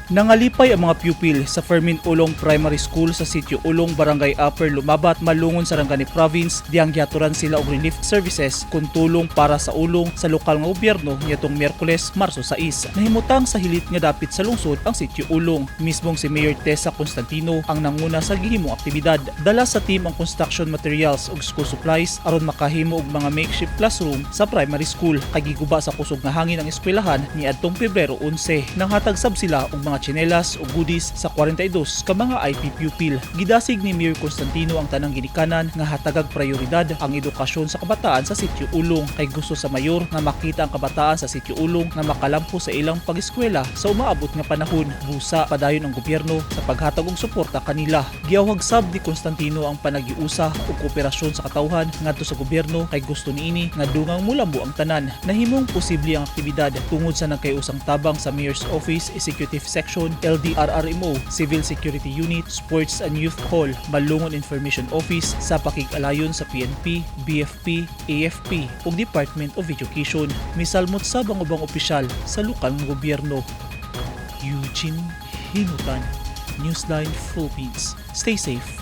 Nangalipay ang mga pupil sa Fermin Ulong Primary School sa Sitio Ulong, Barangay Upper Lumabat, Malungon, Sarangani Province. Diyang gyaturan sila og relief services kung tulong para sa ulong sa lokal nga gobyerno nitong Miyerkules, Marso 6. Nahimutang sa hilit nga dapit sa lungsod ang Sitio Ulong. Mismong si Mayor Tessa Constantino ang nanguna sa gihimong aktibidad. Dala sa team ang construction materials ug school supplies aron makahimo og mga makeshift classroom sa primary school. Kay giguba sa kusog nga hangin ang eskwelahan niadtong Pebrero 11. Nanghatag sab sila og mga tsinelas o goodies sa 42 ka mga IP pupil. Gidasig ni Mayor Constantino ang tanang ginikanan nga hatagag prioridad ang edukasyon sa kabataan sa Sitio Ulong. Kay gusto sa mayor nga makita ang kabataan sa Sitio Ulong nga makalampo sa ilang pag-eskwela sa umaabot nga panahon. Busa padayon ang gobyerno sa paghatag og suporta kanila. Giawhag sab ni Constantino ang panagiusa o kooperasyon sa katawhan ngadto sa gobyerno kay gusto niini nga dungang mulambo ang tanan. Nahimong posible ang aktibidad tungod sa nagkayusang tabang sa Mayor's Office, Executive Section, LDRRMO, Civil Security Unit, Sports and Youth Hall, Malungon Information Office sa pakig-alayon sa PNP, BFP, AFP ug Department of Education. Misalmot sab ang ubang opisyal sa lokal nga gobyerno. Eugene Hinutan, Newsline Philippines. Stay safe.